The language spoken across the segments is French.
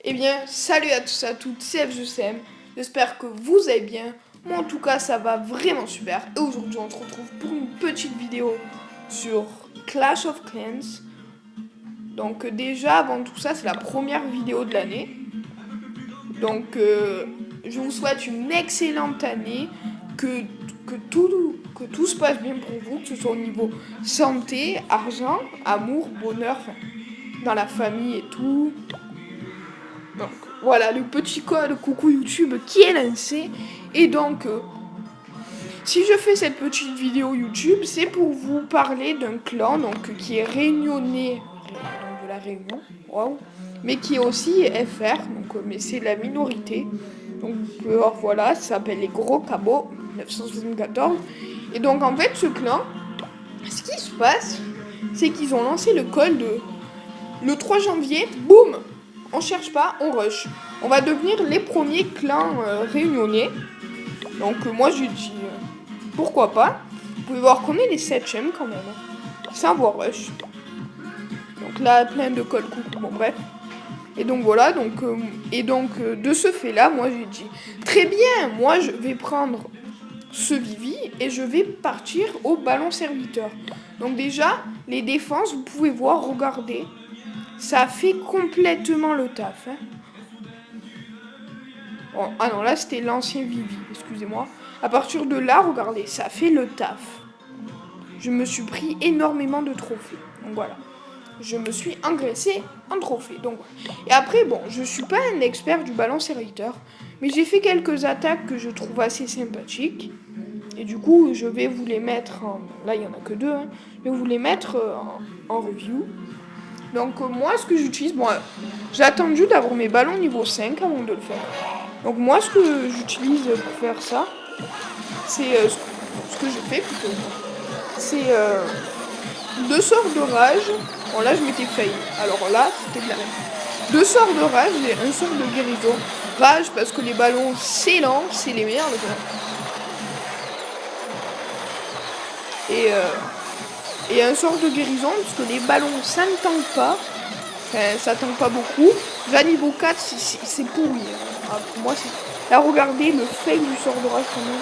Eh bien, salut à tous et à toutes, c'est FGCM. J'espère que vous allez bien. Moi, en tout cas, ça va vraiment super. Et aujourd'hui, on se retrouve pour une petite vidéo sur Clash of Clans. Donc, déjà, avant tout ça, c'est la première vidéo de l'année. Donc, je vous souhaite une excellente année. Que tout se passe bien pour vous, que ce soit au niveau santé, argent, amour, bonheur, dans la famille et tout. Donc voilà le petit code coucou YouTube qui est lancé. Et donc si je fais cette petite vidéo YouTube, c'est pour vous parler d'un clan donc qui est réunionnais de la Réunion, wow, mais qui est aussi FR, donc mais c'est la minorité. Donc voilà, ça s'appelle les Gros Cabots 1974. Et donc en fait ce clan, ce qui se passe, c'est qu'ils ont lancé le call de le 3 janvier, boum, on cherche pas, on rush. On va devenir les premiers clans réunionnais. Donc moi j'ai dit pourquoi pas. Vous pouvez voir qu'on est les 7ème quand même. Sans voir rush. Donc là plein de call coucou, bon bref. Et donc voilà, de ce fait là, moi j'ai dit très bien, moi je vais prendre ce Vivi et je vais partir au ballon serviteur. Donc déjà, les défenses, vous pouvez voir, regardez. Ça fait complètement le taf. Hein. Bon, ah non, là c'était l'ancien Vivi, excusez-moi. À partir de là, regardez, ça fait le taf. Je me suis pris énormément de trophées. Donc voilà. Je me suis engraissé en trophée. Donc voilà. Et après, bon, je suis pas un expert du ballon serviteur, mais j'ai fait quelques attaques que je trouve assez sympathiques. Et du coup, je vais vous les mettre en... Là, il n'y en a que deux. Hein. Je vais vous les mettre en review. Donc moi, ce que j'utilise... Bon, j'ai attendu d'avoir mes ballons niveau 5 avant de le faire. Donc moi, ce que j'utilise pour faire ça, c'est... ce que je fais plutôt. C'est 2 sorts de rage. Bon, là, je m'étais failli. Alors là, c'était de la merde. 2 sorts de rage et un sort de guérison. Rage, parce que les ballons, c'est lent, c'est les meilleurs. Et un sort de guérison, parce que les ballons, ça ne tank pas. Enfin, ça tank pas beaucoup. Là, niveau 4, c'est pourri. Ah, pour moi, c'est... Là, regardez le fail du sort de rage quand même.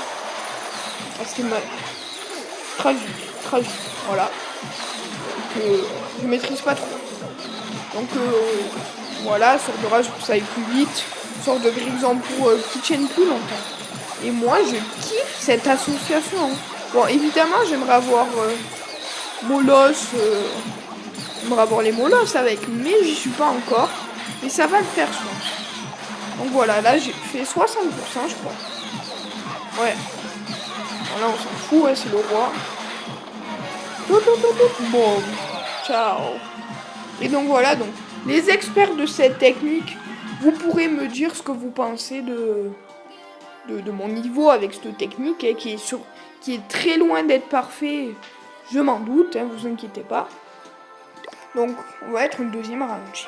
Ah, c'était mal. Tragique. Voilà. Donc, je maîtrise pas trop. Donc, voilà, sort de rage pour que ça aille plus vite. Sort de guérison pour qu'il tienne plus longtemps. Et moi, je kiffe cette association. Bon, évidemment, j'aimerais avoir Molos. J'aimerais avoir les Molos avec, mais j'y suis pas encore. Mais ça va le faire, je pense. Donc voilà, là, j'ai fait 60%, je crois. Ouais. Voilà, on s'en fout, ouais, c'est le roi. Bon, ciao. Et donc voilà, donc les experts de cette technique, vous pourrez me dire ce que vous pensez de mon niveau avec cette technique, hein, qui est très loin d'être parfait, je m'en doute, hein, vous inquiétez pas. Donc on va être une deuxième ralenti.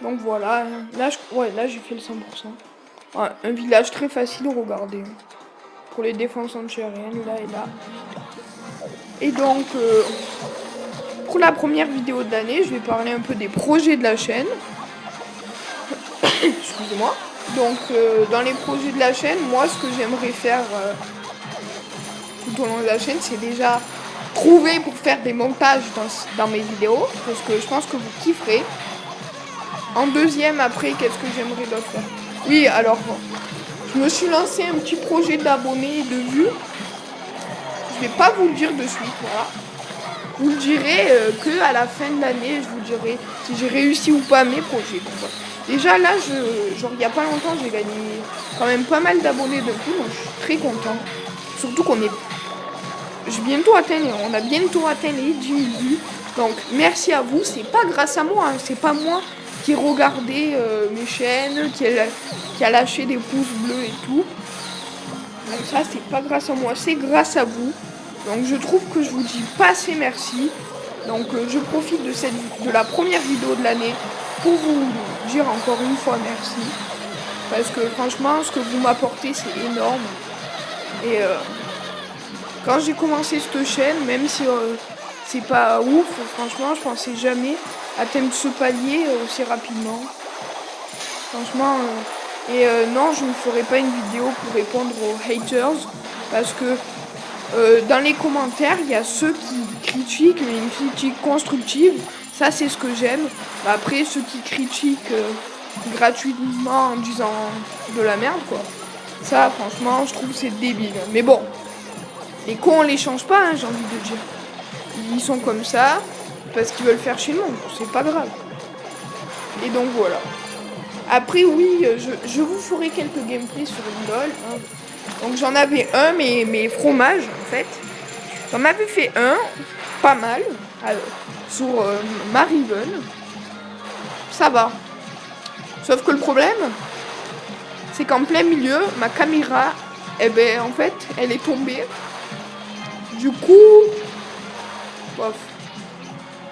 Donc voilà, hein. Là j'ai fait le 100%. Ouais, un village très facile, regardez. Pour les défenses anti-aériennes, là et là. Et donc, pour la première vidéo de l'année, je vais parler un peu des projets de la chaîne. Excusez-moi. Donc, dans les projets de la chaîne, moi, ce que j'aimerais faire tout au long de la chaîne, c'est déjà trouver pour faire des montages dans mes vidéos, parce que je pense que vous kifferez. En deuxième, après, qu'est-ce que j'aimerais d'autre faire? Oui, alors, je me suis lancé un petit projet d'abonnés et de vues. Je vais pas vous le dire de suite, voilà. Je vous le dirai que à la fin de l'année, je vous dirai si j'ai réussi ou pas mes projets. Donc, voilà. Déjà là, genre il y a pas longtemps, j'ai gagné quand même pas mal d'abonnés de coup, donc je suis très content. Surtout qu'on est, on a bientôt atteint les 10 000 vues. Donc merci à vous. C'est pas grâce à moi, hein. C'est pas moi qui ai regardé mes chaînes, qui a lâché des pouces bleus et tout. Donc ça, c'est pas grâce à moi, c'est grâce à vous. Donc je trouve que je vous dis pas assez merci. Donc je profite de la première vidéo de l'année pour vous dire encore une fois merci. Parce que franchement, ce que vous m'apportez, c'est énorme. Et quand j'ai commencé cette chaîne, même si c'est pas ouf, franchement, je pensais jamais atteindre ce palier aussi rapidement. Franchement, non, je ne ferai pas une vidéo pour répondre aux haters parce que dans les commentaires, il y a ceux qui critiquent, mais une critique constructive. Ça, c'est ce que j'aime. Après, ceux qui critiquent gratuitement en disant de la merde, quoi. Ça, franchement, je trouve que c'est débile. Mais bon, les cons, on les change pas, hein, j'ai envie de dire. Ils sont comme ça parce qu'ils veulent faire chez nous. C'est pas grave. Et donc, voilà. Après, oui, je vous ferai quelques gameplays sur une LOL. Hein. Donc, j'en avais un, mes fromages, en fait. J'en avais fait un, pas mal, sur Mariven. Ça va. Sauf que le problème, c'est qu'en plein milieu, ma caméra, eh ben, en fait, elle est tombée. Du coup, bof.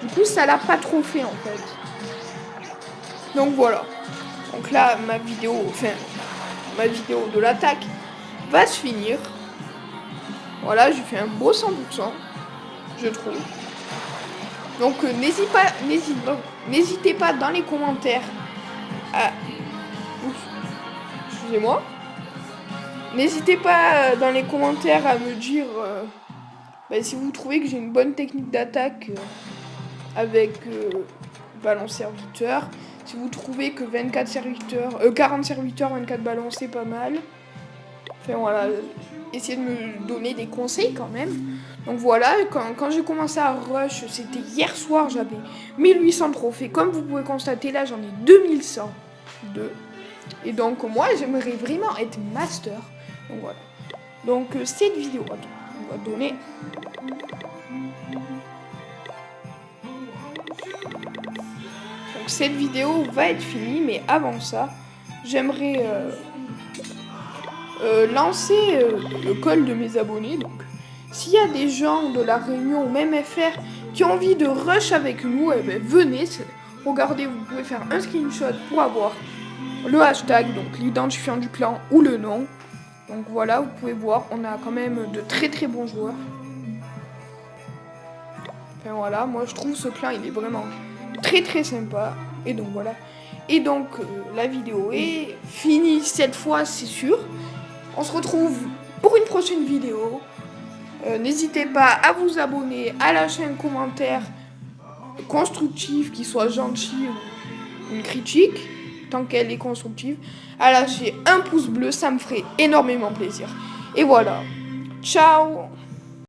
Du coup, ça l'a pas trop fait, en fait. Donc, voilà. Donc là, ma vidéo de l'attaque va se finir. Voilà, j'ai fait un beau 100%, je trouve. Donc n'hésitez pas dans les commentaires à... Excusez-moi. N'hésitez pas dans les commentaires à me dire si vous trouvez que j'ai une bonne technique d'attaque avec ballon serviteur. Si vous trouvez que 40 serviteurs, 24 ballons, c'est pas mal. Enfin voilà, essayez de me donner des conseils quand même. Donc voilà, quand j'ai commencé à rush, c'était hier soir, j'avais 1800 trophées. Comme vous pouvez constater, là j'en ai 2102. Et donc moi j'aimerais vraiment être master. Donc voilà. Donc cette vidéo, attends, on va donner... Donc cette vidéo va être finie, mais avant ça, j'aimerais lancer le call de mes abonnés. Donc s'il y a des gens de la Réunion ou même FR qui ont envie de rush avec nous, eh ben, venez. Regardez, vous pouvez faire un screenshot pour avoir le hashtag, donc l'identifiant du clan ou le nom. Donc voilà, vous pouvez voir, on a quand même de très très bons joueurs. Enfin voilà, moi je trouve ce clan il est vraiment très très sympa. Et donc voilà. Et donc la vidéo est finie cette fois, c'est sûr. On se retrouve pour une prochaine vidéo. N'hésitez pas à vous abonner, à lâcher un commentaire constructif, qui soit gentil ou une critique, tant qu'elle est constructive. À lâcher un pouce bleu, ça me ferait énormément plaisir. Et voilà. Ciao!